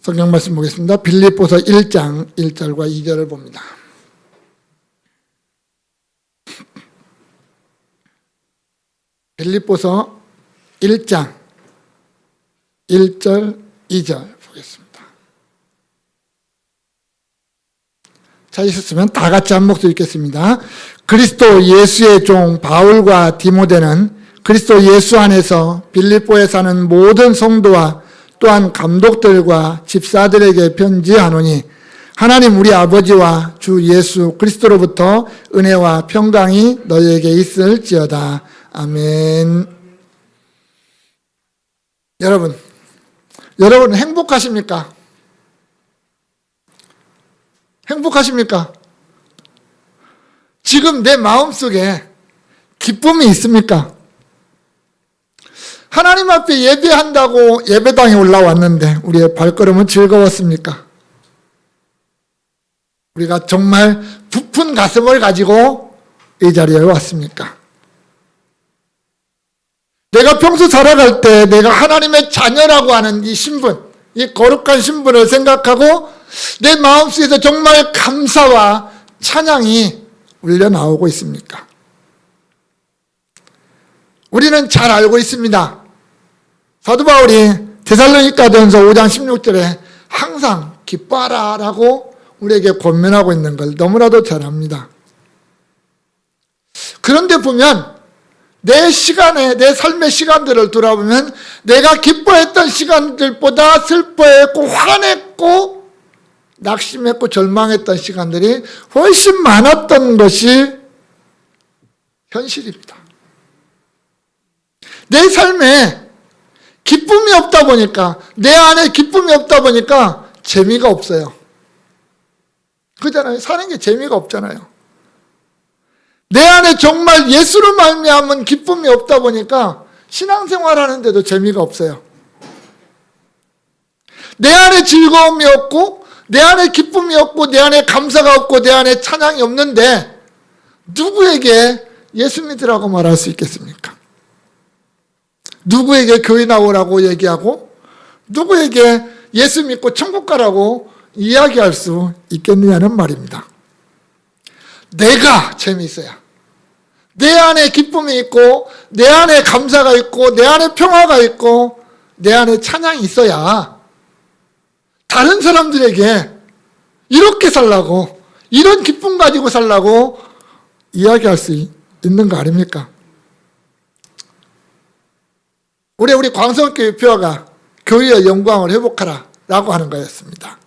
성경 말씀 보겠습니다. 빌립보서 1장 1절과 2절을 봅니다. 빌립보서 1장 1절 2절 보겠습니다. 찾으셨으면 다 같이 한 목소리 읽겠습니다. 그리스도 예수의 종 바울과 디모데는 그리스도 예수 안에서 빌립보에 사는 모든 성도와 또한 감독들과 집사들에게 편지하노니 하나님 우리 아버지와 주 예수 그리스도로부터 은혜와 평강이 너희에게 있을지어다. 아멘. 여러분 행복하십니까? 행복하십니까? 지금 내 마음속에 기쁨이 있습니까? 하나님 앞에 예배한다고 예배당에 올라왔는데 우리의 발걸음은 즐거웠습니까? 우리가 정말 부푼 가슴을 가지고 이 자리에 왔습니까? 내가 평소 살아갈 때 내가 하나님의 자녀라고 하는 이 신분, 이 거룩한 신분을 생각하고 내 마음속에서 정말 감사와 찬양이 울려나오고 있습니까? 우리는 잘 알고 있습니다. 사도 바울이 데살로니가전서 5장 16절에 항상 기뻐하라 라고 우리에게 권면하고 있는 걸 너무나도 잘 압니다. 그런데 보면 내 시간에, 내 삶의 시간들을 돌아보면 내가 기뻐했던 시간들보다 슬퍼했고 화냈고 낙심했고 절망했던 시간들이 훨씬 많았던 것이 현실입니다. 내 삶에 기쁨이 없다 보니까, 내 안에 기쁨이 없다 보니까 재미가 없어요. 그잖아요. 사는 게 재미가 없잖아요. 내 안에 정말 예수로 말미암은 기쁨이 없다 보니까 신앙생활 하는데도 재미가 없어요. 내 안에 즐거움이 없고, 내 안에 기쁨이 없고, 내 안에 감사가 없고, 내 안에 찬양이 없는데 누구에게 예수 믿으라고 말할 수 있겠습니까? 누구에게 교회 나오라고 얘기하고 누구에게 예수 믿고 천국 가라고 이야기할 수 있겠느냐는 말입니다. 내가 재미있어야, 내 안에 기쁨이 있고 내 안에 감사가 있고 내 안에 평화가 있고 내 안에 찬양이 있어야 다른 사람들에게 이렇게 살라고, 이런 기쁨 가지고 살라고 이야기할 수 있는 거 아닙니까? 우리 광성교회 표어가 교회의 영광을 회복하라 라고 하는 거였습니다.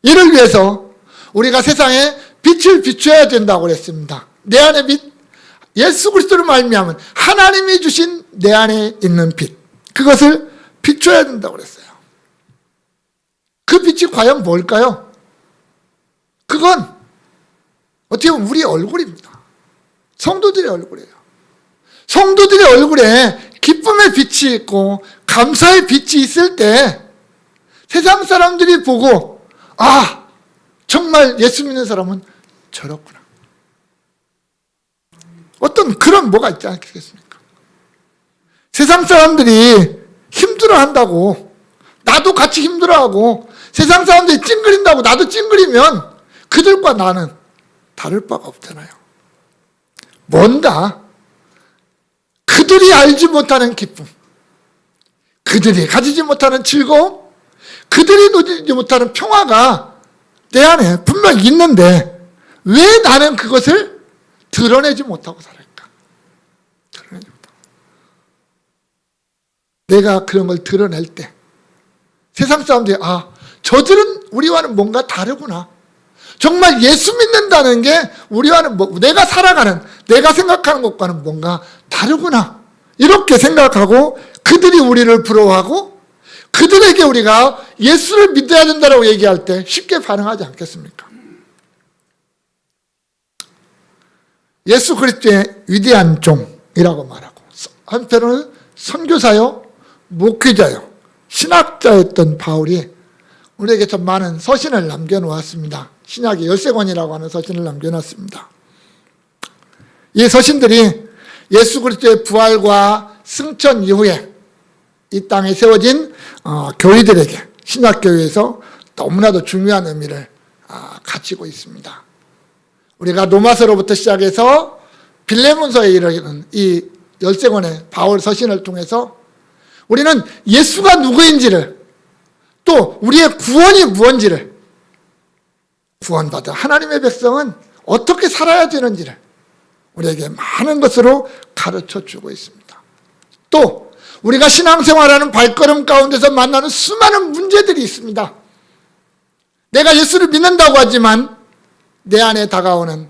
이를 위해서 우리가 세상에 빛을 비춰야 된다고 그랬습니다. 내 안에 빛, 예수 그리스도를 말미암은 하나님이 주신 내 안에 있는 빛, 그것을 비춰야 된다고 그랬어요. 그 빛이 과연 뭘까요? 그건 어떻게 보면 우리의 얼굴입니다. 성도들의 얼굴이에요. 성도들의 얼굴에 기쁨의 빛이 있고 감사의 빛이 있을 때 세상 사람들이 보고, 아, 정말 예수 믿는 사람은 저렇구나. 어떤 그런 뭐가 있지 않겠습니까? 세상 사람들이 힘들어한다고 나도 같이 힘들어하고, 세상 사람들이 찡그린다고 나도 찡그리면 그들과 나는 다를 바가 없잖아요. 뭔가 그들이 알지 못하는 기쁨, 그들이 가지지 못하는 즐거움, 그들이 누리지 못하는 평화가 내 안에 분명히 있는데 왜 나는 그것을 드러내지 못하고 살을까? 드러내지 못하고. 내가 그런 걸 드러낼 때 세상 사람들이, 아, 저들은 우리와는 뭔가 다르구나. 정말 예수 믿는다는 게 우리와는 내가 살아가는, 내가 생각하는 것과는 뭔가 다르구나. 이렇게 생각하고 그들이 우리를 부러워하고 그들에게 우리가 예수를 믿어야 된다고 얘기할 때 쉽게 반응하지 않겠습니까? 예수 그리스도의 위대한 종이라고 말하고, 한편으로는 선교사요, 목회자요, 신학자였던 바울이 우리에게 좀 많은 서신을 남겨놓았습니다. 신약의 13권이라고 하는 서신을 남겨놨습니다. 이 서신들이 예수 그리스도의 부활과 승천 이후에 이 땅에 세워진 교회들에게 신학교회에서 너무나도 중요한 의미를 가지고 있습니다. 우리가 로마서로부터 시작해서 빌레몬서에 이르는 이 13권의 바울 서신을 통해서 우리는 예수가 누구인지를, 또 우리의 구원이 무엇인지를, 구원받은 하나님의 백성은 어떻게 살아야 되는지를 우리에게 많은 것으로 가르쳐 주고 있습니다. 또 우리가 신앙생활하는 발걸음 가운데서 만나는 수많은 문제들이 있습니다. 내가 예수를 믿는다고 하지만 내 안에 다가오는,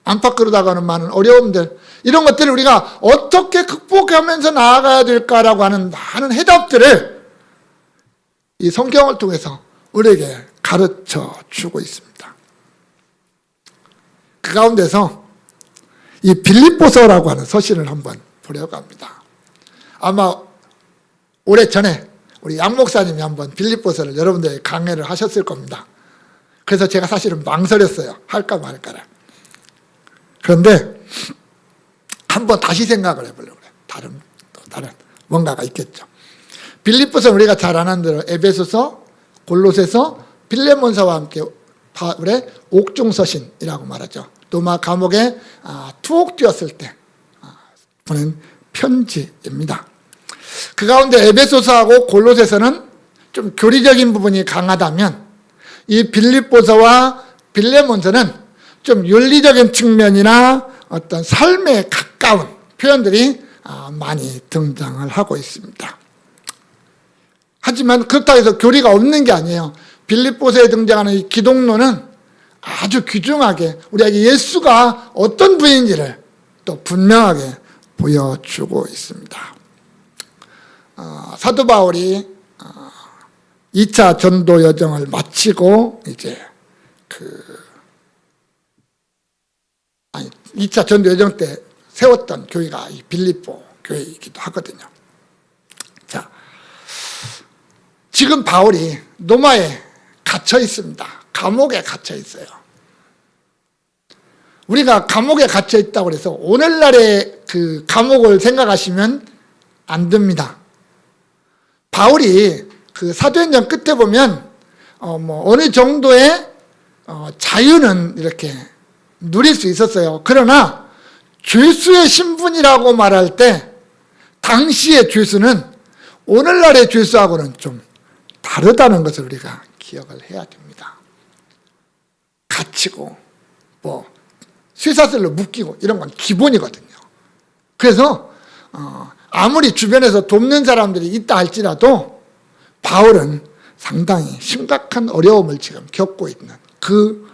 안팎으로 다가오는 많은 어려움들, 이런 것들을 우리가 어떻게 극복하면서 나아가야 될까라고 하는 많은 해답들을 이 성경을 통해서 우리에게 가르쳐 주고 있습니다. 그 가운데서 이 빌립보서라고 하는 서신을 한번 보려고 합니다. 아마 오래전에 우리 양 목사님이 한번 빌립보서를 여러분들에게 강해를 하셨을 겁니다. 그래서 제가 사실은 망설였어요. 할까 말까를. 그런데 한번 다시 생각을 해보려고 해요. 다른 뭔가가 있겠죠. 빌립보서는 우리가 잘 아는 대로 에베소서, 골로새서, 빌레몬서와 함께 바울의 옥중서신이라고 말하죠. 로마 감옥에 투옥 되었을 때 보낸 편지입니다. 그 가운데 에베소서하고 골로새서는 좀 교리적인 부분이 강하다면 이 빌립보서와 빌레몬서는 좀 윤리적인 측면이나 어떤 삶에 가까운 표현들이 많이 등장을 하고 있습니다. 하지만 그렇다고 해서 교리가 없는 게 아니에요. 빌립보서에 등장하는 이 기독론은 아주 귀중하게 우리에게 예수가 어떤 분인지를 또 분명하게 보여주고 있습니다. 사도 바울이 2차 전도 여정을 마치고 이제 2차 전도 여정 때 세웠던 교회가 이 빌립보 교회이기도 하거든요. 자, 지금 바울이 로마에 갇혀 있습니다. 감옥에 갇혀 있어요. 우리가 감옥에 갇혀 있다고 해서 오늘날의 그 감옥을 생각하시면 안 됩니다. 바울이 그 사도행전 끝에 보면 어느 정도의 자유는 이렇게 누릴 수 있었어요. 그러나 죄수의 신분이라고 말할 때 당시의 죄수는 오늘날의 죄수하고는 좀 다르다는 것을 우리가 기억을 해야 됩니다. 갇히고 쇠사슬로 묶이고 이런 건 기본이거든요. 그래서 아무리 주변에서 돕는 사람들이 있다 할지라도 바울은 상당히 심각한 어려움을 지금 겪고 있는 그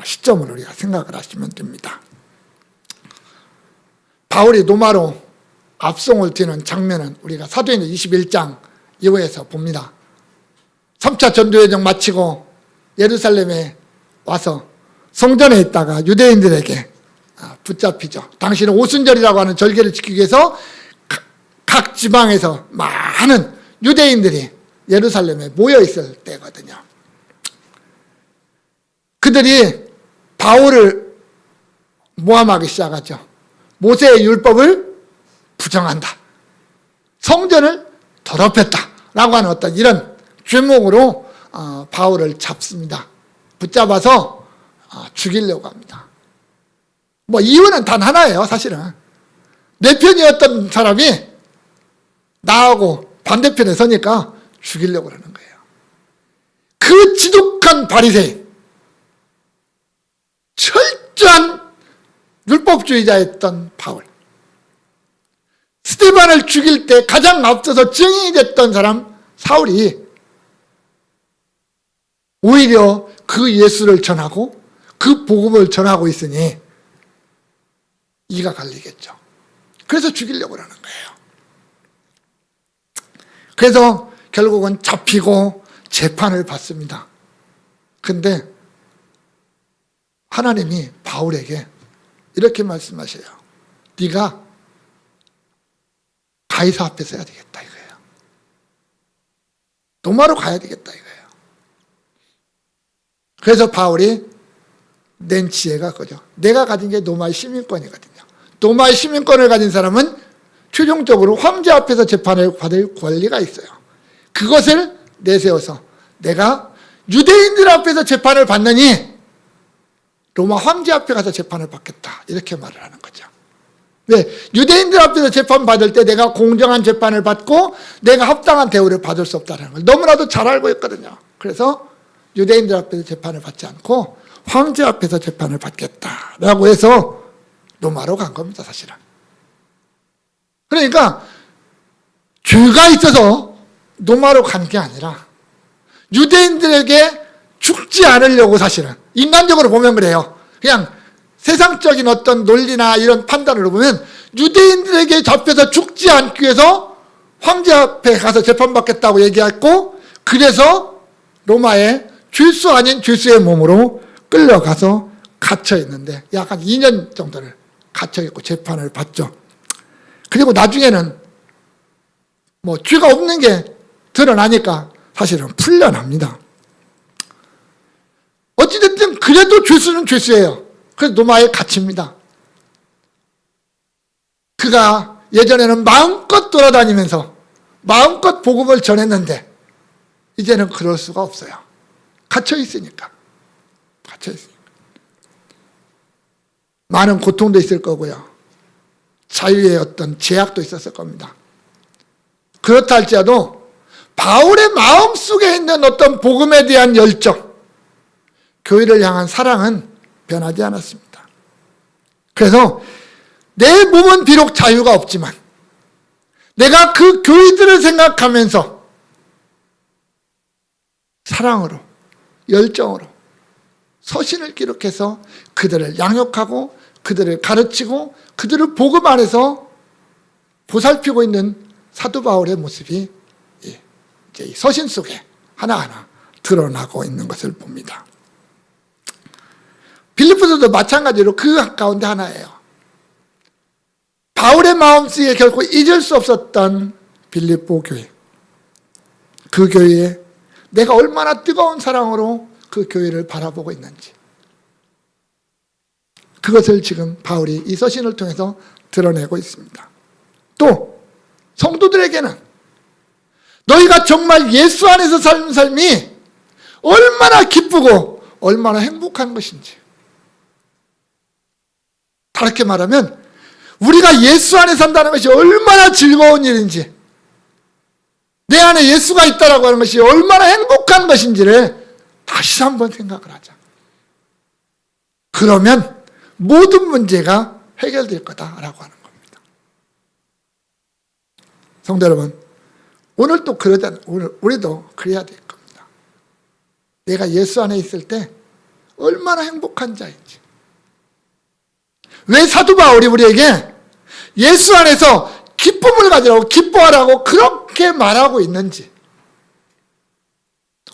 시점을 우리가 생각을 하시면 됩니다. 바울이 로마로 압송을 뛰는 장면은 우리가 사도행전 21장 이후에서 봅니다. 3차 전도여정 마치고 예루살렘에 와서 성전에 있다가 유대인들에게 붙잡히죠. 당시는 오순절이라고 하는 절기를 지키기 위해서 각 지방에서 많은 유대인들이 예루살렘에 모여 있을 때거든요. 그들이 바울을 모함하기 시작하죠. 모세의 율법을 부정한다. 성전을 더럽혔다라고 하는 어떤 이런 죄목으로 바울을 잡습니다. 붙잡아서 죽이려고 합니다. 이유는 단 하나예요. 사실은 내 편이었던 사람이 나하고 반대편에 서니까 죽이려고 하는 거예요. 그 지독한 바리새인, 철저한 율법주의자였던 바울, 스데반을 죽일 때 가장 앞서서 증인이 됐던 사람 사울이 오히려 그 예수를 전하고 그 복음을 전하고 있으니 이가 갈리겠죠. 그래서 죽이려고 하는 거예요. 그래서 결국은 잡히고 재판을 받습니다. 근데 하나님이 바울에게 이렇게 말씀하셔요. 네가 가이사 앞에 서야 되겠다 이거예요. 로마로 가야 되겠다 이거예요. 그래서 바울이 낸 지혜가 그죠. 내가 가진 게 로마의 시민권이거든요. 로마의 시민권을 가진 사람은 최종적으로 황제 앞에서 재판을 받을 권리가 있어요. 그것을 내세워서 내가 유대인들 앞에서 재판을 받느니 로마 황제 앞에 가서 재판을 받겠다. 이렇게 말을 하는 거죠. 왜? 유대인들 앞에서 재판 받을 때 내가 공정한 재판을 받고 내가 합당한 대우를 받을 수 없다는 걸 너무나도 잘 알고 있거든요. 그래서 유대인들 앞에서 재판을 받지 않고 황제 앞에서 재판을 받겠다라고 해서 로마로 간 겁니다, 사실은. 그러니까 죄가 있어서 로마로 간 게 아니라 유대인들에게 죽지 않으려고, 사실은 인간적으로 보면 그래요. 그냥 세상적인 어떤 논리나 이런 판단으로 보면 유대인들에게 잡혀서 죽지 않기 위해서 황제 앞에 가서 재판받겠다고 얘기했고, 그래서 로마에 죄수 아닌 죄수의 몸으로 끌려가서 갇혀 있는데 약 한 2년 정도를 갇혀 있고 재판을 받죠. 그리고 나중에는 뭐 죄가 없는 게 드러나니까 사실은 풀려납니다. 어찌됐든 그래도 죄수는 죄수예요. 그래서 로마에 갇힙니다. 그가 예전에는 마음껏 돌아다니면서 마음껏 복음을 전했는데 이제는 그럴 수가 없어요. 갇혀 있으니까. 많은 고통도 있을 거고요. 자유의 어떤 제약도 있었을 겁니다. 그렇다 할지라도 바울의 마음속에 있는 어떤 복음에 대한 열정, 교회를 향한 사랑은 변하지 않았습니다. 그래서 내 몸은 비록 자유가 없지만 내가 그 교회들을 생각하면서 사랑으로, 열정으로 서신을 기록해서 그들을 양육하고 그들을 가르치고 그들을 복음 안에서 보살피고 있는 사도 바울의 모습이 이제 이 서신 속에 하나하나 드러나고 있는 것을 봅니다. 빌립보서도 마찬가지로 그 가운데 하나예요. 바울의 마음속에 결코 잊을 수 없었던 빌립보 교회. 그 교회에 내가 얼마나 뜨거운 사랑으로 그 교회를 바라보고 있는지, 그것을 지금 바울이 이 서신을 통해서 드러내고 있습니다. 또 성도들에게는 너희가 정말 예수 안에서 사는 삶이 얼마나 기쁘고 얼마나 행복한 것인지, 다르게 말하면 우리가 예수 안에 산다는 것이 얼마나 즐거운 일인지, 내 안에 예수가 있다라고 하는 것이 얼마나 행복한 것인지를 다시 한번 생각을 하자. 그러면 모든 문제가 해결될 거다라고 하는 겁니다. 성도 여러분, 오늘 또 그러자, 우리도 그래야 될 겁니다. 내가 예수 안에 있을 때 얼마나 행복한 자인지. 왜 사도 바울이 우리에게 예수 안에서 기쁨을 가지라고, 기뻐하라고 그렇게 말하고 있는지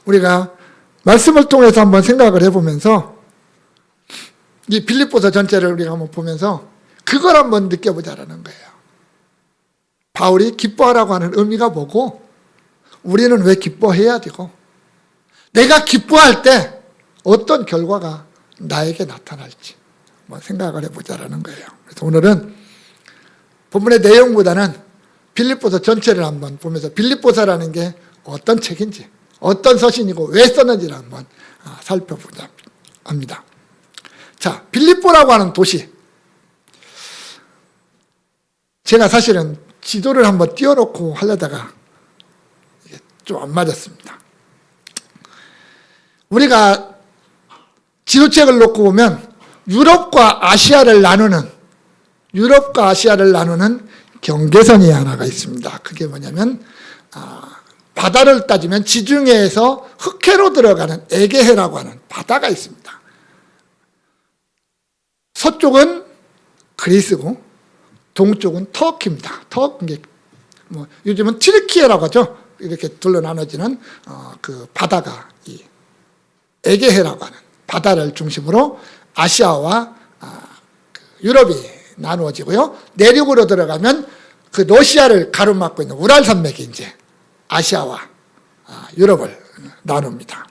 우리가 말씀을 통해서 한번 생각을 해보면서 이 빌립보서 전체를 우리가 한번 보면서 그걸 한번 느껴보자라는 거예요. 바울이 기뻐하라고 하는 의미가 뭐고, 우리는 왜 기뻐해야 되고, 내가 기뻐할 때 어떤 결과가 나에게 나타날지 한번 생각을 해보자라는 거예요. 그래서 오늘은 본문의 내용보다는 빌립보서 전체를 한번 보면서 빌립보서라는 게 어떤 책인지, 어떤 서신이고 왜 썼는지를 한번 살펴보자 합니다. 자, 빌립보라고 하는 도시. 제가 사실은 지도를 한번 띄워놓고 하려다가 좀 안 맞았습니다. 우리가 지도책을 놓고 보면 유럽과 아시아를 나누는 경계선이 하나가 있습니다. 그게 뭐냐면 바다를 따지면 지중해에서 흑해로 들어가는 에게해라고 하는 바다가 있습니다. 서쪽은 그리스고 동쪽은 터키입니다. 뭐 요즘은 튀르키예라고 하죠. 이렇게 둘로 나눠지는 그 바다가 이 에게해라고 하는 바다를 중심으로 아시아와 유럽이 나누어지고요. 내륙으로 들어가면 그 러시아를 가로막고 있는 우랄 산맥이 이제 아시아와 유럽을 나눕니다.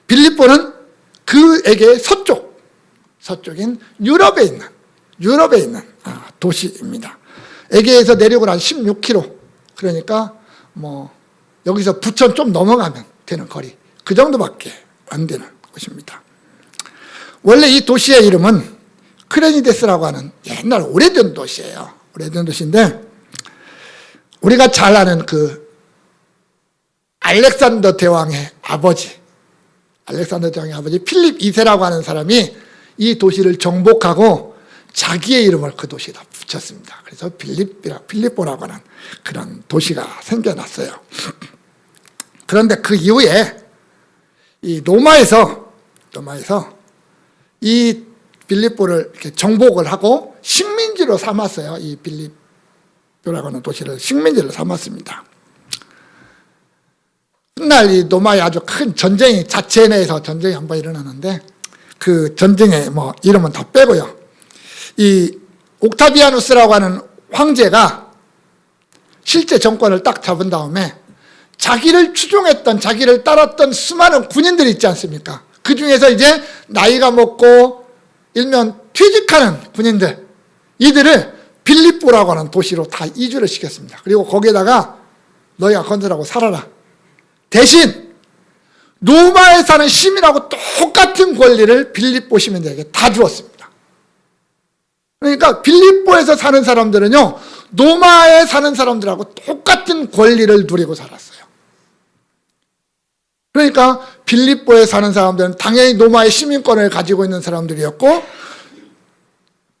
빌립보는 그에게 서쪽인 유럽에 있는 도시입니다. 에게에서 내륙으로 한 16km. 그러니까 뭐 여기서 부천 좀 넘어가면 되는 거리. 그 정도밖에 안 되는 곳입니다. 원래 이 도시의 이름은 크레니데스라고 하는 옛날 오래된 도시예요. 오래된 도시인데 우리가 잘 아는 그 알렉산더 대왕의 아버지 필립 2세라고 하는 사람이 이 도시를 정복하고 자기의 이름을 그 도시에다 붙였습니다. 그래서 필리포라고 하는 그런 도시가 생겨났어요. 그런데 그 이후에 이 로마에서 이 필리포를 이렇게 정복을 하고 식민지로 삼았어요. 이 필리포라고 하는 도시를 식민지로 삼았습니다. 훗날 이 로마의 아주 큰 전쟁이 자체 내에서 전쟁이 한번 일어나는데 그 전쟁의 뭐 이름은 다 빼고요. 이 옥타비아누스라고 하는 황제가 실제 정권을 딱 잡은 다음에 자기를 추종했던 자기를 따랐던 수많은 군인들이 있지 않습니까? 그 중에서 이제 나이가 먹고 일면 퇴직하는 군인들 이들을 빌립보라고 하는 도시로 다 이주를 시켰습니다. 그리고 거기에다가 너희가 건설하고 살아라. 대신 로마에 사는 시민하고 똑같은 권리를 빌립보 시민들에게 다 주었습니다. 그러니까 빌립보에서 사는 사람들은요 로마에 사는 사람들하고 똑같은 권리를 누리고 살았어요. 그러니까 빌립보에 사는 사람들은 당연히 로마의 시민권을 가지고 있는 사람들이었고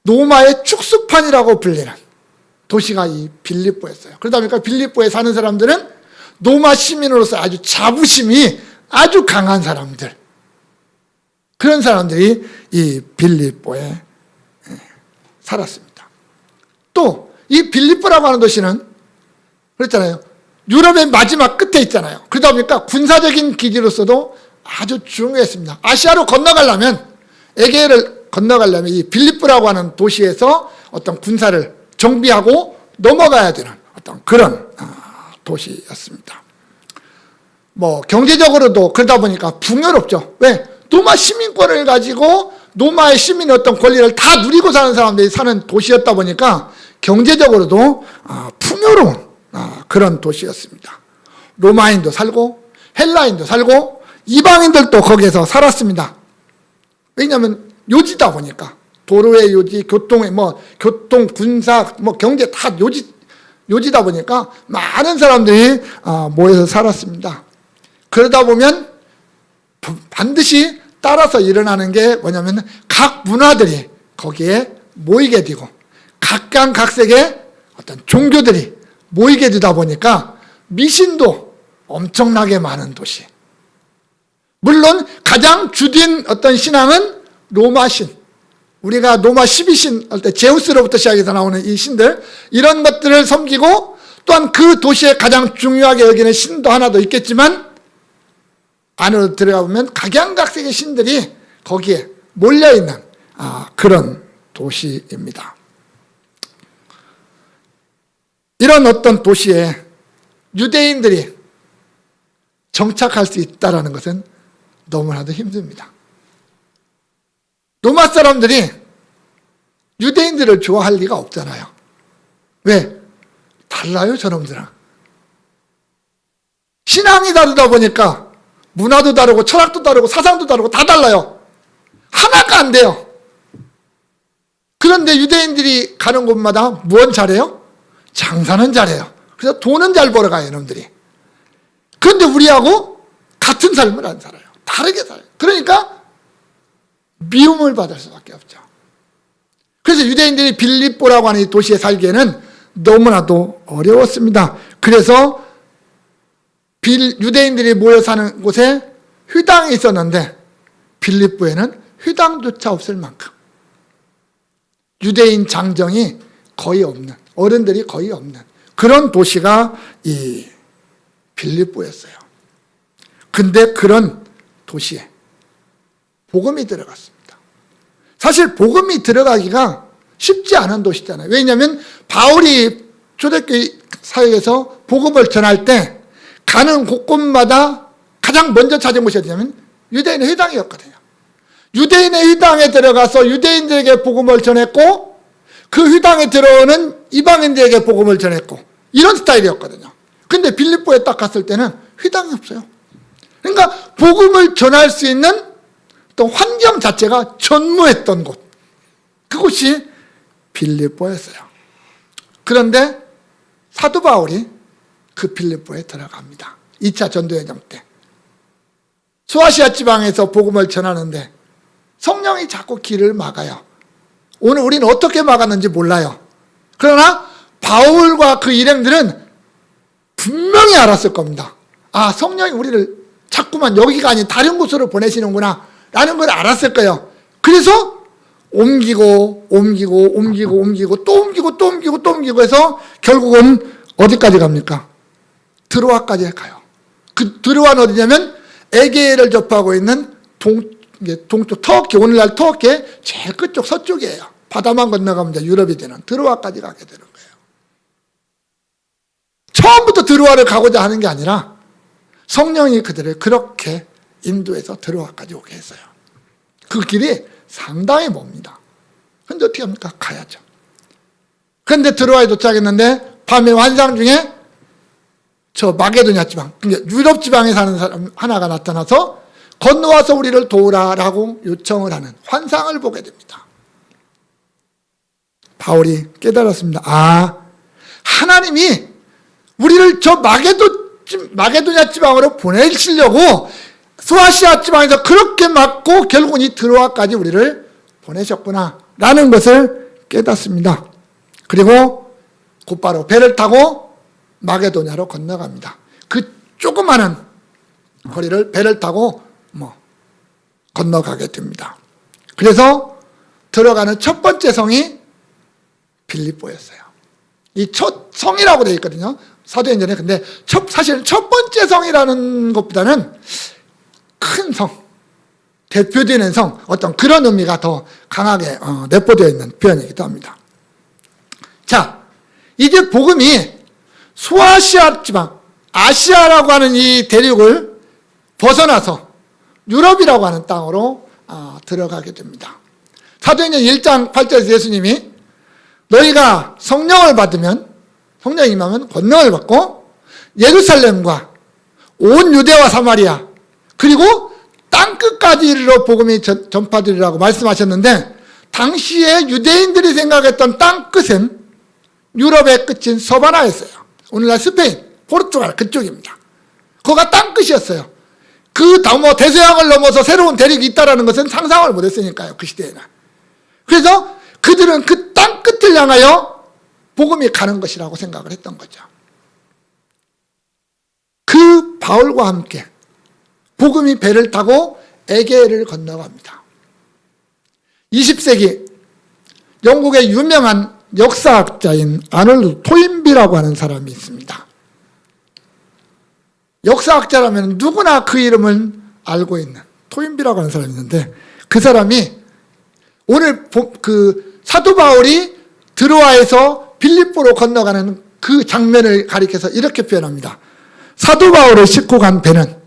로마의 축수판이라고 불리는 도시가 이 빌립보였어요. 그러다 보니까 빌립보에 사는 사람들은 로마 시민으로서 아주 자부심이 아주 강한 사람들, 그런 사람들이 이 빌립보에 살았습니다. 또 이 빌립보라고 하는 도시는 그렇잖아요. 유럽의 마지막 끝에 있잖아요. 그러다 보니까 군사적인 기지로서도 아주 중요했습니다. 아시아로 건너가려면 에게를 건너가려면 이 빌립보라고 하는 도시에서 어떤 군사를 정비하고 넘어가야 되는 어떤 그런 도시였습니다. 뭐 경제적으로도 그러다 보니까 풍요롭죠. 왜? 로마 시민권을 가지고 로마의 시민의 어떤 권리를 다 누리고 사는 사람들이 사는 도시였다 보니까 경제적으로도 풍요로운 그런 도시였습니다. 로마인도 살고 헬라인도 살고 이방인들도 거기에서 살았습니다. 왜냐하면 요지다 보니까 도로의 요지, 교통의 교통, 군사, 경제 다 요지다 보니까 많은 사람들이 모여서 살았습니다. 그러다 보면 반드시 따라서 일어나는 게 뭐냐면 각 문화들이 거기에 모이게 되고 각양각색의 어떤 종교들이 모이게 되다 보니까 미신도 엄청나게 많은 도시. 물론 가장 주된 어떤 신앙은 로마신. 우리가 로마 12신 할 때 제우스로부터 시작해서 나오는 이 신들, 이런 것들을 섬기고 또한 그 도시에 가장 중요하게 여기는 신도 하나 더 있겠지만 안으로 들어가 보면 각양각색의 신들이 거기에 몰려있는 그런 도시입니다. 이런 어떤 도시에 유대인들이 정착할 수 있다는 것은 너무나도 힘듭니다. 로마 사람들이 유대인들을 좋아할 리가 없잖아요. 왜? 달라요, 저놈들은. 신앙이 다르다 보니까 문화도 다르고 철학도 다르고 사상도 다르고 다 달라요. 하나가 안 돼요. 그런데 유대인들이 가는 곳마다 무엇 잘해요? 장사는 잘해요. 그래서 돈은 잘 벌어가요, 이놈들이. 그런데 우리하고 같은 삶을 안 살아요. 다르게 살아요. 그러니까 미움을 받을 수밖에 없죠. 그래서 유대인들이 빌립보라고 하는 이 도시에 살기에는 너무나도 어려웠습니다. 그래서 유대인들이 모여 사는 곳에 회당이 있었는데 빌립보에는 회당조차 없을 만큼 유대인 장정이 거의 없는, 어른들이 거의 없는 그런 도시가 이 빌립보였어요. 근데 그런 도시에 복음이 들어갔습니다. 사실 복음이 들어가기가 쉽지 않은 도시잖아요. 왜냐하면 바울이 초대교회 사역에서 복음을 전할 때 가는 곳곳마다 가장 먼저 찾은 곳이 어디냐면 유대인의 회당이었거든요. 유대인의 회당에 들어가서 유대인들에게 복음을 전했고 그 휘당에 들어오는 이방인들에게 복음을 전했고 이런 스타일이었거든요. 근데 빌립보에 딱 갔을 때는 휘당이 없어요. 그러니까 복음을 전할 수 있는 또 환경 자체가 전무했던 곳, 그곳이 빌립보였어요. 그런데 사도 바울이 그 빌립보에 들어갑니다. 2차 전도여정 때 소아시아 지방에서 복음을 전하는데 성령이 자꾸 길을 막아요. 오늘 우리는 어떻게 막았는지 몰라요. 그러나 바울과 그 일행들은 분명히 알았을 겁니다. 아, 성령이 우리를 자꾸만 여기가 아닌 다른 곳으로 보내시는구나 라는 걸 알았을 거예요. 그래서 옮기고 또 옮기고 해서 결국은 어디까지 갑니까? 드로아까지 가요. 그 드로아는 어디냐면 에게해를 접하고 있는 동쪽 터키, 오늘날 터키의 제일 끝쪽 서쪽이에요. 바다만 건너가면 이제 유럽이 되는 드로아까지 가게 되는 거예요. 처음부터 드로아를 가고자 하는 게 아니라 성령이 그들을 그렇게 인도해서 드로아까지 오게 했어요. 그 길이 상당히 멉니다. 근데 어떻게 합니까? 가야죠. 그런데 드로아에 도착했는데 밤에 환상 중에 저 마게도냐 지방, 유럽 지방에 사는 사람 하나가 나타나서 건너와서 우리를 도우라라고 요청을 하는 환상을 보게 됩니다. 바울이 깨달았습니다. 아, 하나님이 우리를 저 마게도냐 지방으로 보내시려고 소아시아 지방에서 그렇게 막고 결국은 이 드로아까지 우리를 보내셨구나 라는 것을 깨닫습니다. 그리고 곧바로 배를 타고 마게도냐로 건너갑니다. 그 조그마한 거리를 배를 타고 건너가게 됩니다. 그래서 들어가는 첫 번째 성이 빌립보였어요. 이 첫 성이라고 되어 있거든요. 사도행전에. 근데 사실 첫 번째 성이라는 것보다는 큰 성, 대표되는 성, 어떤 그런 의미가 더 강하게 내포되어 있는 표현이기도 합니다. 자, 이제 복음이 소아시아 지방, 아시아라고 하는 이 대륙을 벗어나서 유럽이라고 하는 땅으로 들어가게 됩니다. 사도행전 1장 8절에서 예수님이 너희가 성령을 받으면, 성령이 임하면 권능을 받고 예루살렘과 온 유대와 사마리아 그리고 땅끝까지 이르러 복음이 전파되리라고 말씀하셨는데, 당시에 유대인들이 생각했던 땅끝은 유럽의 끝인 서바나였어요. 오늘날 스페인, 포르투갈 그쪽입니다. 거기가 땅끝이었어요. 그 대서양을 넘어서 새로운 대륙이 있다는 것은 상상을 못했으니까요. 그 시대에는. 그래서 그들은 그 땅끝을 향하여 복음이 가는 것이라고 생각을 했던 거죠. 그 바울과 함께 복음이 배를 타고 에게해를 건너갑니다. 20세기 영국의 유명한 역사학자인 아놀드 토인비라고 하는 사람이 있습니다. 역사학자라면 누구나 그 이름을 알고 있는 토인비라고 하는 사람이 있는데, 그 사람이 오늘 그 사도 바울이 드로아에서 빌립보로 건너가는 그 장면을 가리켜서 이렇게 표현합니다. 사도 바울을 싣고 간 배는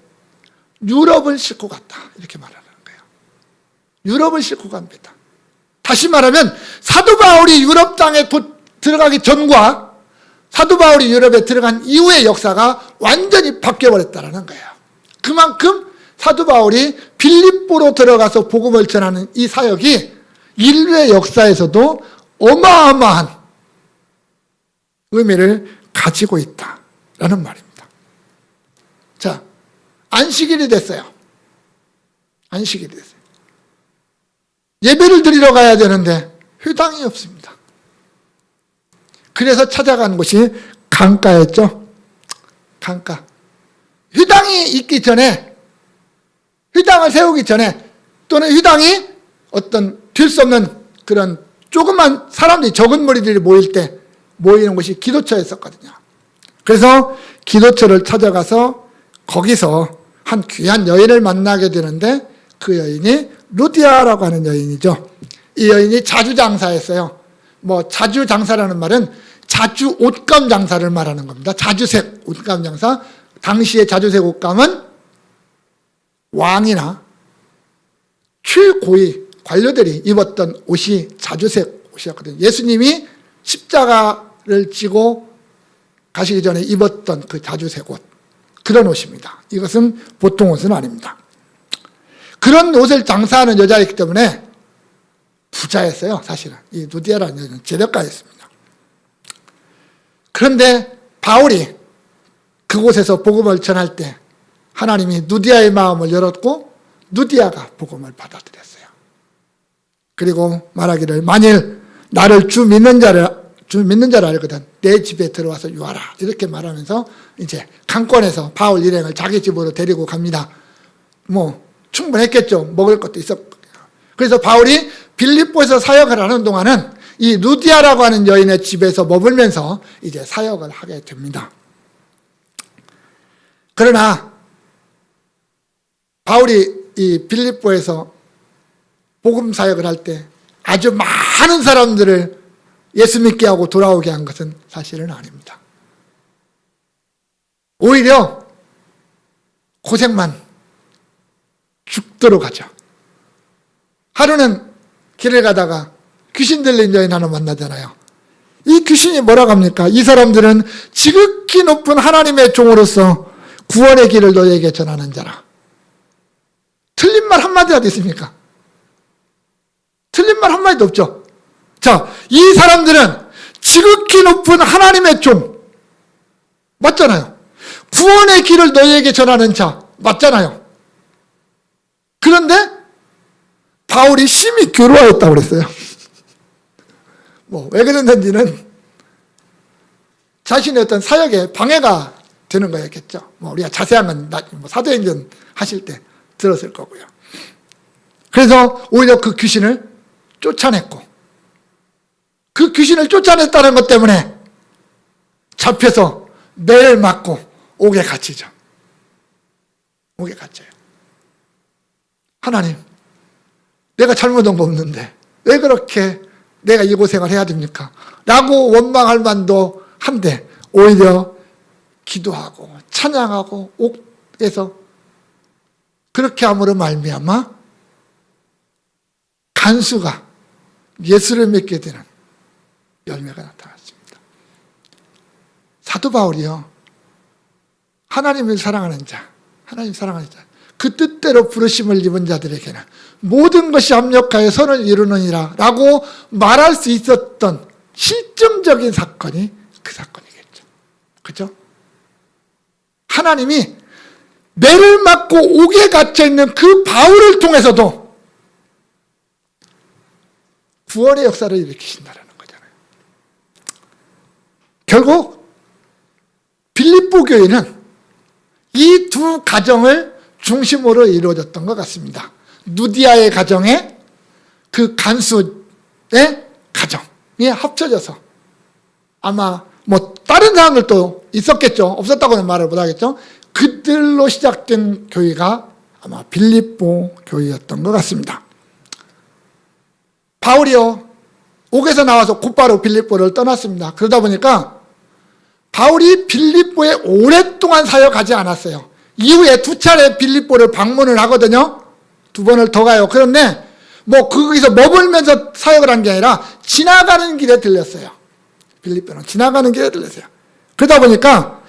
유럽을 싣고 갔다. 이렇게 말하는 거예요. 유럽을 싣고 간 배다. 다시 말하면 사도 바울이 유럽 땅에 들어가기 전과 사도 바울이 유럽에 들어간 이후의 역사가 완전히 바뀌어버렸다는 거예요. 그만큼 사도 바울이 빌립보로 들어가서 복음을 전하는 이 사역이 인류의 역사에서도 어마어마한 의미를 가지고 있다라는 말입니다. 자, 안식일이 됐어요. 안식일이 됐어요. 예배를 드리러 가야 되는데 회당이 없습니다. 그래서 찾아간 곳이 강가였죠. 강가. 회당이 있기 전에, 회당을 세우기 전에, 또는 회당이 어떤 될 수 없는 그런 조그만 사람들이, 적은 무리들이 모일 때 모이는 곳이 기도처였었거든요. 그래서 기도처를 찾아가서 거기서 한 귀한 여인을 만나게 되는데, 그 여인이 루디아라고 하는 여인이죠. 이 여인이 자주장사였어요. 자주장사라는 말은 자주 옷감 장사를 말하는 겁니다. 자주색 옷감 장사. 당시의 자주색 옷감은 왕이나 최고위 관료들이 입었던 옷이 자주색 옷이었거든요. 예수님이 십자가를 지고 가시기 전에 입었던 그 자주색 옷, 그런 옷입니다. 이것은 보통 옷은 아닙니다. 그런 옷을 장사하는 여자였기 때문에 부자였어요. 사실은 이 누디아라는 여자는 재력가였습니다. 그런데 바울이 그곳에서 복음을 전할 때 하나님이 누디아의 마음을 열었고 누디아가 복음을 받아들였어요. 그리고 말하기를 만일 나를 주 믿는 자를 알거든 내 집에 들어와서 유하라, 이렇게 말하면서 이제 강권에서 바울 일행을 자기 집으로 데리고 갑니다. 뭐 충분했겠죠. 먹을 것도 있었고. 그래서 바울이 빌립보에서 사역을 하는 동안은 이 루디아라고 하는 여인의 집에서 머물면서 이제 사역을 하게 됩니다. 그러나 바울이 이 빌립보에서 복음 사역을 할 때 아주 많은 사람들을 예수 믿게 하고 돌아오게 한 것은 사실은 아닙니다. 오히려 고생만 죽도록 하죠. 하루는 길을 가다가 귀신 들린 여인 하나 만나잖아요. 이 귀신이 뭐라고 합니까? 이 사람들은 지극히 높은 하나님의 종으로서 구원의 길을 너에게 전하는 자라. 틀린 말 한마디라도 있습니까? 틀린 말 한마디도 없죠. 자, 이 사람들은 지극히 높은 하나님의 종 맞잖아요. 구원의 길을 너희에게 전하는 자 맞잖아요. 그런데 바울이 심히 괴로워했다고 그랬어요. 뭐 왜 그랬는지는 자신의 어떤 사역에 방해가 되는 거였겠죠. 뭐 우리가 자세한 건 사도행전 하실 때 들었을 거고요. 그래서 오히려 그 귀신을 쫓아냈고, 그 귀신을 쫓아냈다는 것 때문에 잡혀서 매를 맞고 옥에 갇히죠. 옥에 갇혀요. 하나님, 내가 잘못한 거 없는데 왜 그렇게 내가 이 고생을 해야 됩니까? 라고 원망할 만도 한데 오히려 기도하고 찬양하고 옥에서 그렇게 함으로 말미암아 간수가 예수를 믿게 되는 열매가 나타났습니다. 사도 바울이요, 하나님을 사랑하는 자, 하나님 사랑하는 자, 그 뜻대로 부르심을 입은 자들에게는 모든 것이 합력하여 선을 이루느니라 라고 말할 수 있었던 실증적인 사건이 그 사건이겠죠. 그죠? 하나님이 매를 맞고 옥에 갇혀있는 그 바울을 통해서도 구원의 역사를 일으키신다는 거잖아요. 결국 빌립보 교회는 이 두 가정을 중심으로 이루어졌던 것 같습니다. 누디아의 가정에 그 간수의 가정이 합쳐져서 아마 뭐 다른 사람들도 있었겠죠. 없었다고는 말을 못하겠죠. 그들로 시작된 교회가 아마 빌립보 교회였던 것 같습니다. 바울이요, 옥에서 나와서 곧바로 빌립보를 떠났습니다. 그러다 보니까 바울이 빌립보에 오랫동안 사역하지 않았어요. 이후에 2차례 빌립보를 방문을 하거든요. 2번을 더 가요. 그런데 뭐 거기서 머물면서 사역을 한 게 아니라 지나가는 길에 들렸어요. 빌립보는 지나가는 길에 들렸어요. 그러다 보니까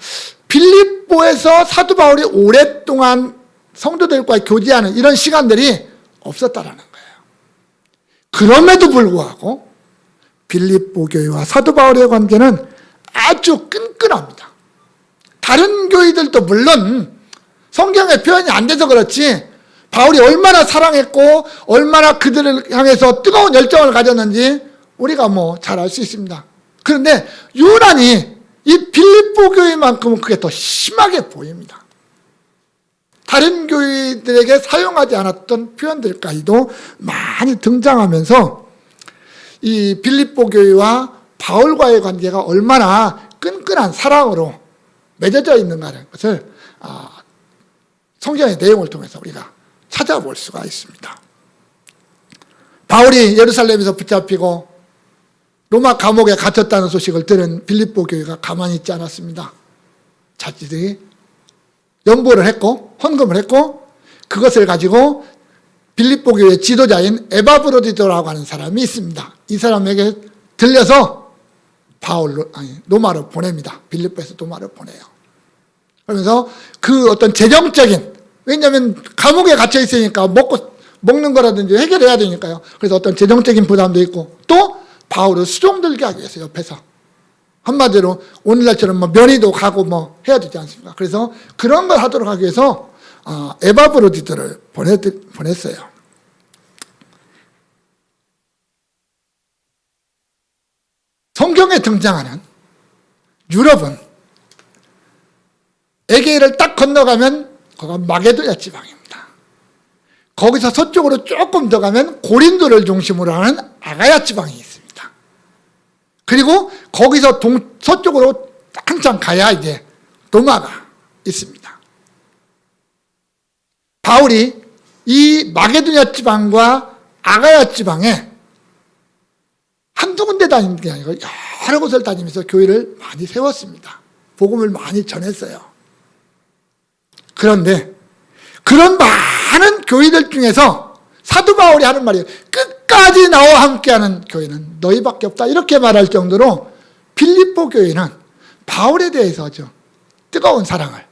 빌립보에서 사도 바울이 오랫동안 성도들과 교제하는 이런 시간들이 없었다라는 거예요. 그럼에도 불구하고 빌립보 교회와 사도 바울의 관계는 아주 끈끈합니다. 다른 교회들도 물론 성경에 표현이 안 돼서 그렇지 바울이 얼마나 사랑했고 얼마나 그들을 향해서 뜨거운 열정을 가졌는지 우리가 뭐 잘 알 수 있습니다. 그런데 유난히 이 빌립보 교회만큼은 그게 더 심하게 보입니다. 다른 교회들에게 사용하지 않았던 표현들까지도 많이 등장하면서 이 빌립보 교회와 바울과의 관계가 얼마나 끈끈한 사랑으로 맺어져 있는가라는 것을 성경의 내용을 통해서 우리가 찾아볼 수가 있습니다. 바울이 예루살렘에서 붙잡히고 로마 감옥에 갇혔다는 소식을 들은 빌립보 교회가 가만히 있지 않았습니다. 자기들이 연보를 했고 헌금을 했고 그것을 가지고 빌립보 교회 지도자인 에바브로디도라고 하는 사람이 있습니다. 이 사람에게 들려서 로마로 보냅니다. 빌립보에서 로마로 보내요. 그러면서 그 어떤 재정적인, 왜냐하면 감옥에 갇혀 있으니까 먹는 거라든지 해결해야 되니까요. 그래서 어떤 재정적인 부담도 있고, 또 바울을 수종들게 하기 위해서 옆에서 한마디로 오늘날처럼 면회도 가고 해야 되지 않습니까? 그래서 그런 걸 하도록 하기 위해서 에바브로디도를 보냈어요. 성경에 등장하는 유럽은 에게를 딱 건너가면 거기가 마게도냐 지방입니다. 거기서 서쪽으로 조금 더 가면 고린도를 중심으로 하는 아가야 지방이 있습니다. 그리고 거기서 서쪽으로 한참 가야 이제 로마가 있습니다. 바울이 이 마게도냐 지방과 아가야 지방에 한두 군데 다니는 게 아니고 여러 곳을 다니면서 교회를 많이 세웠습니다. 복음을 많이 전했어요. 그런데 그런 많은 교회들 중에서 사도 바울이 하는 말이에요. 끝까지 나와 함께하는 교회는 너희밖에 없다. 이렇게 말할 정도로 빌립보 교회는 바울에 대해서 아주 뜨거운 사랑을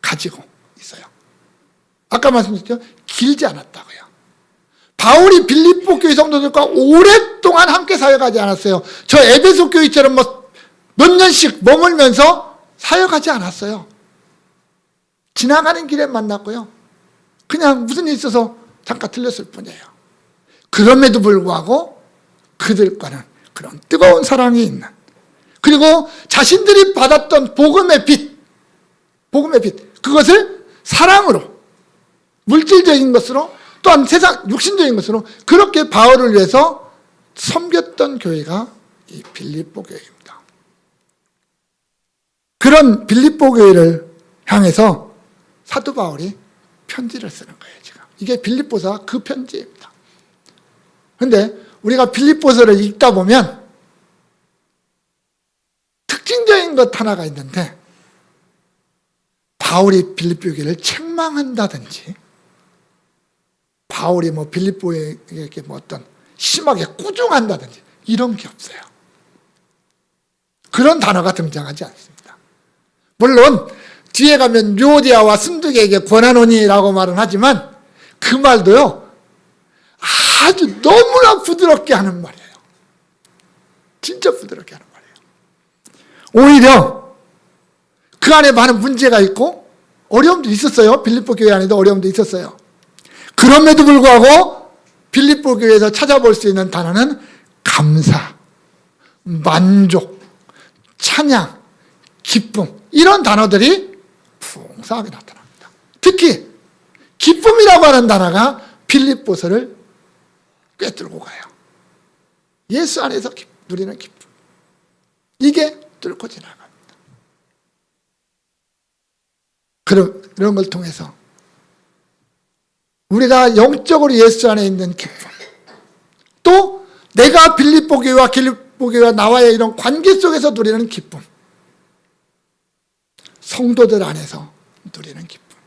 가지고 있어요. 아까 말씀드렸죠? 길지 않았다고요. 바울이 빌립보 교회 성도들과 오랫동안 함께 사역하지 않았어요. 저 에베소 교회처럼 몇 년씩 머물면서 사역하지 않았어요. 지나가는 길에 만났고요. 그냥 무슨 일이 있어서 잠깐 들렸을 뿐이에요. 그럼에도 불구하고 그들과는 그런 뜨거운 사랑이 있는, 그리고 자신들이 받았던 복음의 빛, 그것을 사랑으로, 물질적인 것으로, 또한 세상 육신적인 것으로 그렇게 바울을 위해서 섬겼던 교회가 이 빌립보 교회입니다. 그런 빌립보 교회를 향해서 사도 바울이 편지를 쓰는 거예요, 지금. 이게 빌립보서 그 편지입니다. 그런데 우리가 빌립보서를 읽다 보면 특징적인 것 하나가 있는데, 바울이 빌립보 교회를 책망한다든지, 바울이 빌립보에게 어떤 심하게 꾸중한다든지 이런 게 없어요. 그런 단어가 등장하지 않습니다. 물론 뒤에 가면 료디아와 순두개에게 권하노니라고 말은 하지만 그 말도요 아주 너무나 부드럽게 하는 말이에요. 진짜 부드럽게 하는 말이에요. 오히려 그 안에 많은 문제가 있고 어려움도 있었어요. 빌립보 교회 안에도 어려움도 있었어요. 그럼에도 불구하고 빌립보 교회에서 찾아볼 수 있는 단어는 감사, 만족, 찬양, 기쁨, 이런 단어들이 풍성하게 나타납니다. 특히 기쁨이라고 하는 단어가 빌립보서를 꿰뚫고 가요. 예수 안에서 누리는 기쁨, 이게 뚫고 지나갑니다. 그런 걸 통해서 우리가 영적으로 예수 안에 있는 기쁨, 또 내가 빌립보 교회와 빌립보 교회와 나와의 이런 관계 속에서 누리는 기쁨, 성도들 안에서 누리는 기쁨,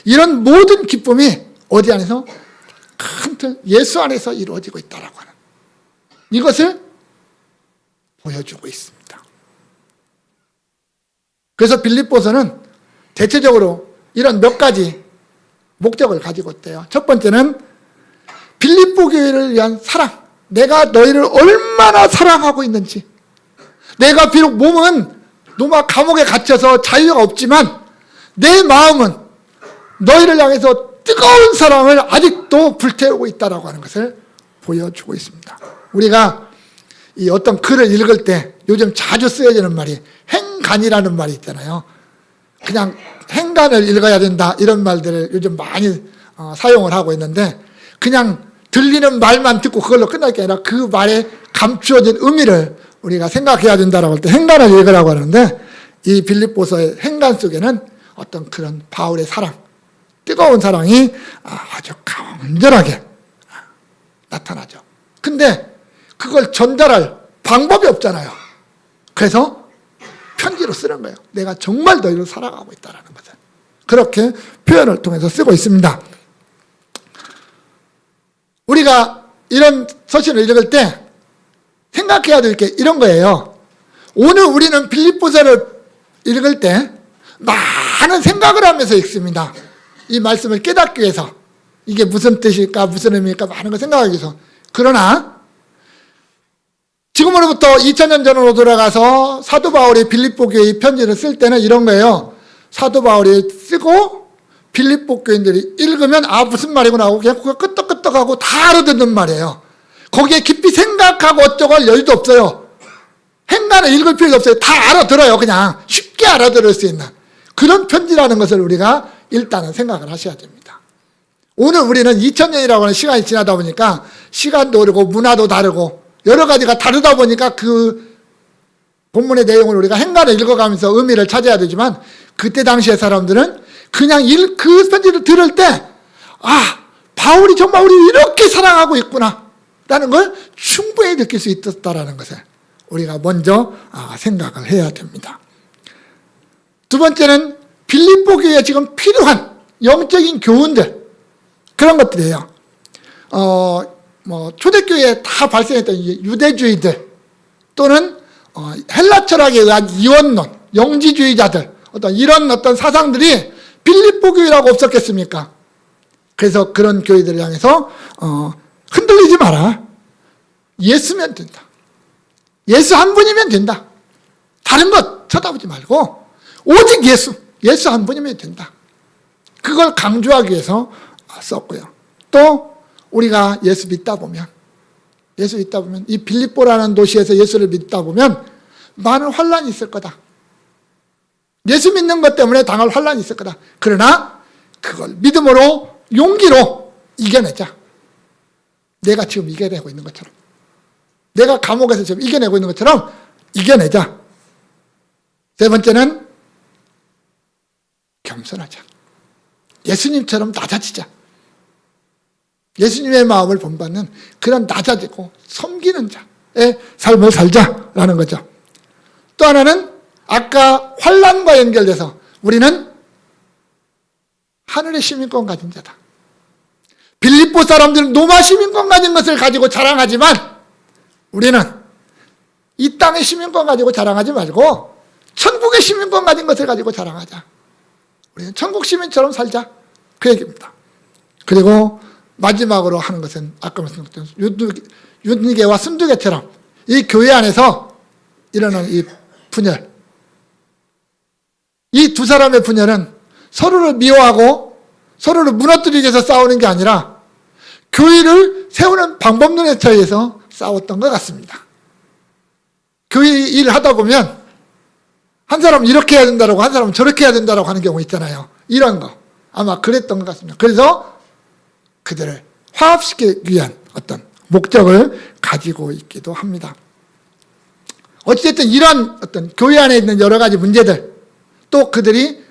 이런 모든 기쁨이 어디 안에서? 큰 틀 예수 안에서 이루어지고 있다라고 하는 이것을 보여주고 있습니다. 그래서 빌립보서는 대체적으로 이런 몇 가지 목적을 가지고 있대요. 첫 번째는 빌립보 교회를 위한 사랑, 내가 너희를 얼마나 사랑하고 있는지, 내가 비록 몸은 로마 감옥에 갇혀서 자유가 없지만 내 마음은 너희를 향해서 뜨거운 사랑을 아직도 불태우고 있다라고 하는 것을 보여주고 있습니다. 우리가 이 어떤 글을 읽을 때 요즘 자주 쓰여지는 말이 행간이라는 말이 있잖아요. 그냥 행간을 읽어야 된다, 이런 말들을 요즘 많이 사용을 하고 있는데, 그냥 들리는 말만 듣고 그걸로 끝날 게 아니라 그 말에 감추어진 의미를 우리가 생각해야 된다라고 할 때 행간을 읽으라고 하는데, 이 빌립보서의 행간 속에는 어떤 그런 바울의 사랑, 뜨거운 사랑이 아주 간절하게 나타나죠. 근데 그걸 전달할 방법이 없잖아요. 그래서 편지로 쓰는 거예요. 내가 정말 너희를 사랑하고 있다는 것을. 그렇게 표현을 통해서 쓰고 있습니다. 우리가 이런 서신을 읽을 때 생각해야 될 게 이런 거예요. 오늘 우리는 빌립보서를 읽을 때 많은 생각을 하면서 읽습니다. 이 말씀을 깨닫기 위해서. 이게 무슨 뜻일까, 무슨 의미일까 많은 걸 생각하기 위해서. 그러나 지금으로부터 2000년 전으로 돌아가서 사도 바울이 빌립보 교회에 편지를 쓸 때는 이런 거예요. 사도 바울이 쓰고 빌립보 교인들이 읽으면 무슨 말이구나 하고 그냥 끄떡끄떡하고 다 알아듣는 말이에요. 거기에 깊이 생각하고 어쩌고 할 여유도 없어요. 행간을 읽을 필요도 없어요. 다 알아들어요. 그냥 쉽게 알아들을 수 있는 그런 편지라는 것을 우리가 일단은 생각을 하셔야 됩니다. 오늘 우리는 2000년이라고 하는 시간이 지나다 보니까 시간도 다르고 문화도 다르고 여러 가지가 다르다 보니까 그 본문의 내용을 우리가 행간을 읽어가면서 의미를 찾아야 되지만 그때 당시의 사람들은 그냥 그 편지를 들을 때 바울이 정말 우리를 이렇게 사랑하고 있구나 라는 걸 충분히 느낄 수 있었다라는 것을 우리가 먼저 생각을 해야 됩니다. 두 번째는 빌립보 교회에 지금 필요한 영적인 교훈들 그런 것들이에요. 초대교회에 다 발생했던 유대주의들 또는 헬라 철학에 의한 이원론, 영지주의자들 이런 사상들이 빌립보 교회라고 없었겠습니까? 그래서 그런 교회들을 향해서 흔들리지 마라. 예수면 된다. 예수 한 분이면 된다. 다른 것 쳐다보지 말고 오직 예수 한 분이면 된다. 그걸 강조하기 위해서 썼고요. 또 우리가 예수 믿다 보면 이 빌립보라는 도시에서 예수를 믿다 보면 많은 환란이 있을 거다. 예수 믿는 것 때문에 당할 환란이 있을 거다. 그러나 그걸 믿음으로 용기로 이겨내자. 내가 지금 이겨내고 있는 것처럼 내가 감옥에서 지금 이겨내고 있는 것처럼 이겨내자. 세 번째는 겸손하자. 예수님처럼 낮아지자. 예수님의 마음을 본받는 그런 낮아지고 섬기는 자의 삶을 살자라는 거죠. 또 하나는 아까 환란과 연결돼서 우리는 하늘의 시민권 가진 자다. 빌립보 사람들은 로마 시민권 가진 것을 가지고 자랑하지만 우리는 이 땅의 시민권 가지고 자랑하지 말고 천국의 시민권 가진 것을 가지고 자랑하자. 우리는 천국 시민처럼 살자. 그 얘기입니다. 그리고 마지막으로 하는 것은 아까 말씀드렸던 윤두개와 순두개처럼 이 교회 안에서 일어나는 이 분열, 이 두 사람의 분열은 서로를 미워하고 서로를 무너뜨리기 위해서 싸우는 게 아니라 교회를 세우는 방법론에 처해서 싸웠던 것 같습니다. 교회 일을 하다 보면 한 사람은 이렇게 해야 된다고 한 사람은 저렇게 해야 된다고 하는 경우 있잖아요. 이런 거 아마 그랬던 것 같습니다. 그래서 그들을 화합시키기 위한 어떤 목적을 가지고 있기도 합니다. 어쨌든 이런 어떤 교회 안에 있는 여러 가지 문제들 또 그들이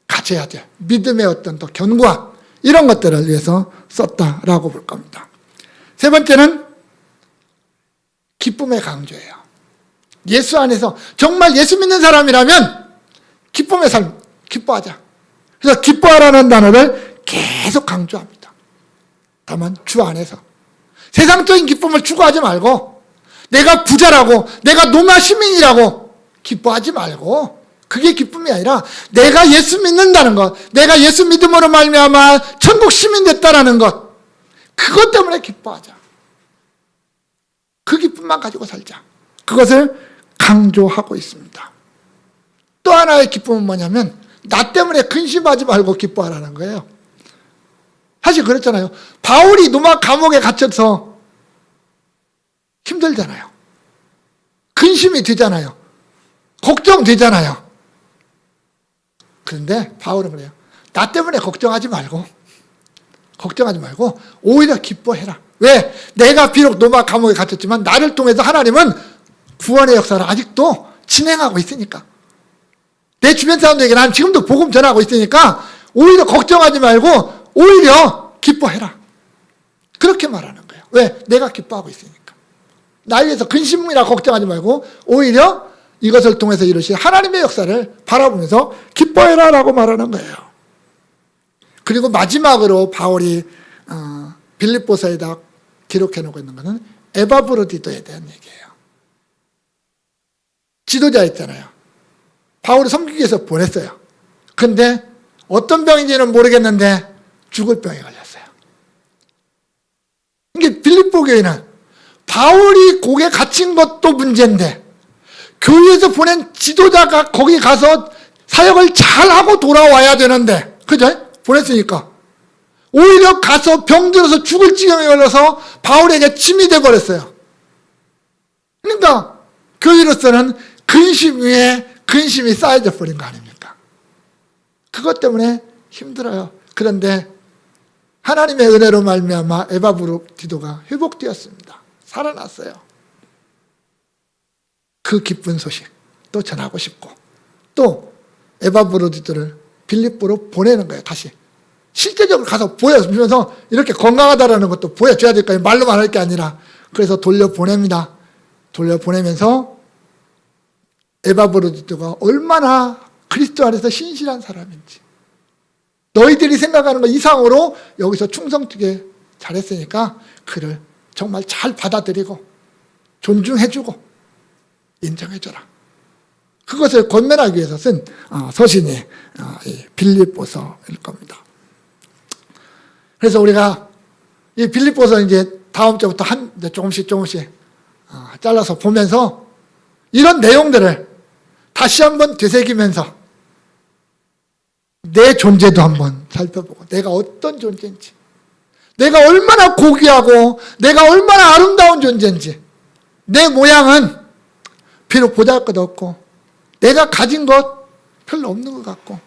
가져야 될 믿음의 어떤 또 견고함 이런 것들을 위해서 썼다라고 볼 겁니다. 세 번째는 기쁨의 강조예요. 예수 안에서 정말 예수 믿는 사람이라면 기쁨의 삶, 기뻐하자. 그래서 기뻐하라는 단어를 계속 강조합니다. 다만 주 안에서 세상적인 기쁨을 추구하지 말고 내가 부자라고 내가 로마 시민이라고 기뻐하지 말고 그게 기쁨이 아니라 내가 예수 믿는다는 것, 내가 예수 믿음으로 말미암아 천국 시민 됐다라는 것, 그것 때문에 기뻐하자. 그 기쁨만 가지고 살자. 그것을 강조하고 있습니다. 또 하나의 기쁨은 뭐냐면 나 때문에 근심하지 말고 기뻐하라는 거예요. 사실 그랬잖아요. 바울이 로마 감옥에 갇혀서 힘들잖아요. 근심이 되잖아요. 걱정되잖아요. 그런데 바울은 그래요. 나 때문에 걱정하지 말고 오히려 기뻐해라. 왜? 내가 비록 로마 감옥에 갇혔지만 나를 통해서 하나님은 구원의 역사를 아직도 진행하고 있으니까. 내 주변 사람들에게 난 지금도 복음 전하고 있으니까 오히려 걱정하지 말고 오히려 기뻐해라. 그렇게 말하는 거예요. 왜? 내가 기뻐하고 있으니까. 나에 위해서 근심이나 걱정하지 말고 오히려 이것을 통해서 이루실 하나님의 역사를 바라보면서 기뻐해라 라고 말하는 거예요. 그리고 마지막으로 바울이 빌립보서에다 기록해 놓고 있는 것은 에바브로디도에 대한 얘기예요. 지도자였잖아요. 바울을 섬기기 위해서 보냈어요. 근데 어떤 병인지는 모르겠는데 죽을 병에 걸렸어요. 이게 빌립보 교회는 바울이 고개 갇힌 것도 문제인데 교회에서 보낸 지도자가 거기 가서 사역을 잘하고 돌아와야 되는데, 그죠? 보냈으니까 오히려 가서 병들어서 죽을 지경에 걸려서 바울에게 침이 되어버렸어요. 그러니까 교회로서는 근심 위에 근심이 쌓여져 버린 거 아닙니까? 그것 때문에 힘들어요. 그런데 하나님의 은혜로 말미암아 에바브로디도가 회복되었습니다. 살아났어요. 그 기쁜 소식 또 전하고 싶고, 또 에바브로디도를 빌립보로 보내는 거예요. 다시 실제적으로 가서 보여주면서 이렇게 건강하다라는 것도 보여줘야 될 거예요. 말로만 할 게 아니라. 그래서 돌려보냅니다. 돌려보내면서 에바브로디도가 얼마나 그리스도 안에서 신실한 사람인지, 너희들이 생각하는 것 이상으로 여기서 충성되게 잘했으니까 그를 정말 잘 받아들이고 존중해주고 인정해줘라. 그것을 권면하기 위해서 쓴 서신이 빌립보서일 겁니다. 그래서 우리가 이 빌립보서 이제 다음 주부터 조금씩 잘라서 보면서 이런 내용들을 다시 한번 되새기면서 내 존재도 한번 살펴보고, 내가 어떤 존재인지, 내가 얼마나 고귀하고 내가 얼마나 아름다운 존재인지, 내 모양은 비록 보잘것 없고 내가 가진 것 별로 없는 것 같고,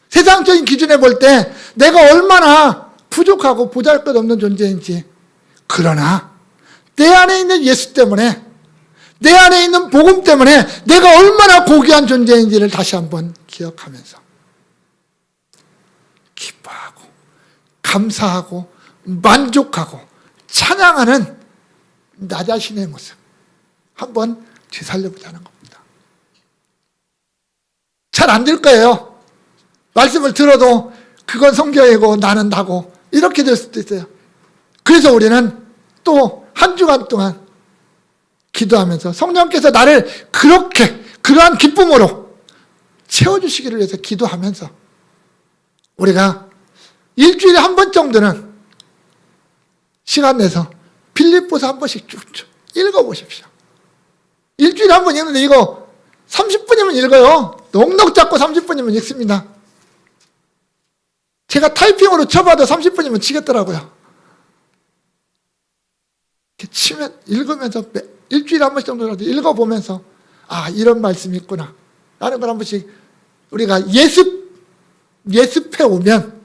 세상적인 기준에 볼 때 내가 얼마나 부족하고 보잘것 없는 존재인지, 그러나 내 안에 있는 예수 때문에, 내 안에 있는 복음 때문에 내가 얼마나 고귀한 존재인지를 다시 한번 기억하면서 기뻐하고 감사하고 만족하고 찬양하는 나 자신의 모습 한번 되살려보자는 겁니다. 잘 안 될 거예요. 말씀을 들어도 그건 성경이고 나는 나고 이렇게 될 수도 있어요. 그래서 우리는 또 한 주간 동안 기도하면서 성령께서 나를 그러한 기쁨으로 채워주시기를 위해서 기도하면서 우리가 일주일에 한 번 정도는 시간 내서 빌립보서 한 번씩 쭉 읽어보십시오. 일주일에 한 번 읽는데 이거 30분이면 읽어요. 넉넉 잡고 30분이면 읽습니다. 제가 타이핑으로 쳐봐도 30분이면 치겠더라고요. 이렇게 치면, 읽으면서 일주일에 한 번씩 정도라도 읽어보면서 이런 말씀이 있구나 라는 걸 한 번씩 우리가 예습해 오면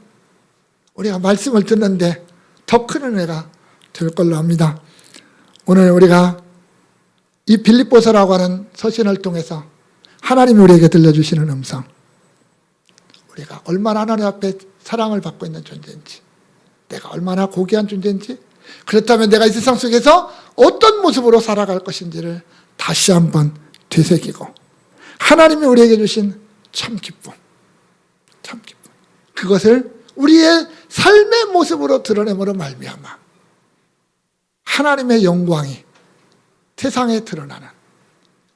우리가 말씀을 듣는데 더 큰 은혜가 될 걸로 합니다. 오늘 우리가 이 빌립보서라고 하는 서신을 통해서 하나님이 우리에게 들려주시는 음성, 우리가 얼마나 하나님 앞에 사랑을 받고 있는 존재인지, 내가 얼마나 고귀한 존재인지, 그렇다면 내가 이 세상 속에서 어떤 모습으로 살아갈 것인지를 다시 한번 되새기고, 하나님이 우리에게 주신 참 기쁨, 그것을 우리의 삶의 모습으로 드러냄으로 말미암아 하나님의 영광이 세상에 드러나는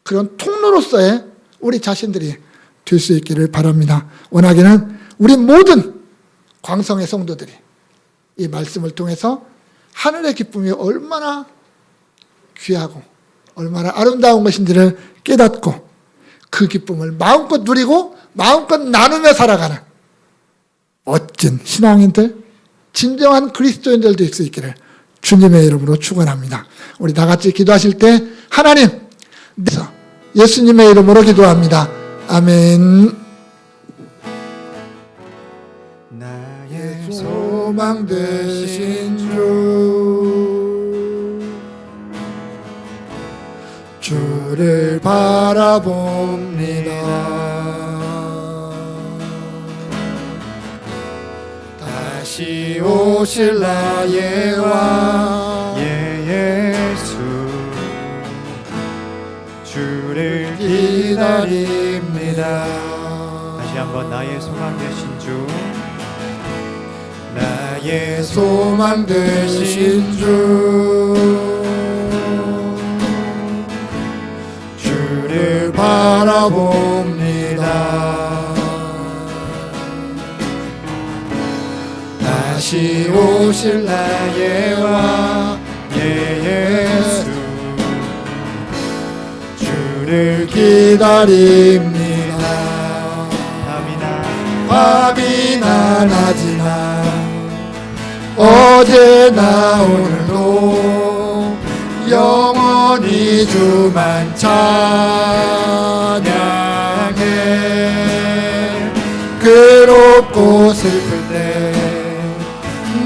그런 통로로서의 우리 자신들이 될 수 있기를 바랍니다. 원하기는 우리 모든 광성의 성도들이 이 말씀을 통해서 하늘의 기쁨이 얼마나 귀하고 얼마나 아름다운 것인지를 깨닫고 그 기쁨을 마음껏 누리고 마음껏 나누며 살아가는 멋진 신앙인들, 진정한 그리스도인들 될 수 있기를 주님의 이름으로 축원합니다. 우리 다 같이 기도하실 때 하나님, 예수님의 이름으로 기도합니다. 아멘. 나의 소망 되신 주를 바라봅니다. 다시 오실 나의 왕 예수, 주를 기다립니다. 다시 한번 나의 소망 되신 주, 나의 나의 소망 되신 주, 주를 바라봅니다. 다시 오실 나의 왕 예수, 주를 기다립니다. 밤이나 낮이나 어제나 오늘도 영원히 주만 찬양해. 괴롭고 슬플 때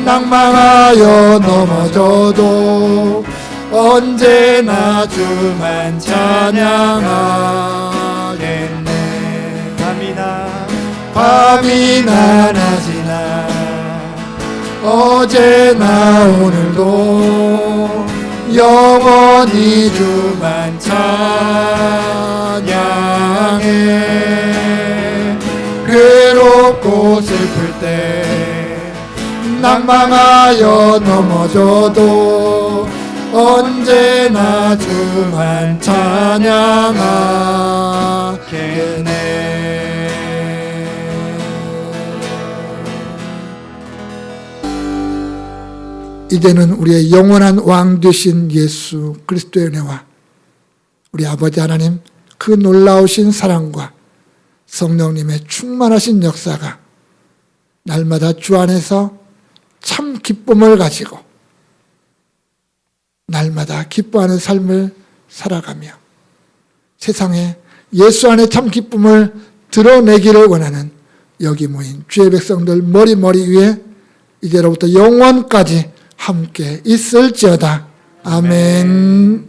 낭망하여 넘어져도 언제나 주만 찬양하겠네. 밤이나 낮이나 어제나 오늘도 영원히 주만 찬양해. 괴롭고 슬플 때 낭망하여 넘어져도 언제나 주만 찬양하겠네. 이제는 우리의 영원한 왕 되신 예수 그리스도의 은혜와 우리 아버지 하나님 그 놀라우신 사랑과 성령님의 충만하신 역사가 날마다 주 안에서 참 기쁨을 가지고 날마다 기뻐하는 삶을 살아가며 세상에 예수 안에 참 기쁨을 드러내기를 원하는 여기 모인 주의 백성들 머리 위에 이제로부터 영원까지 함께 있을지어다. 아멘.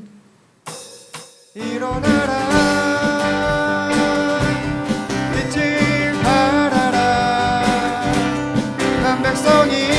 일어나라, 빛을 발하라, 한 백성이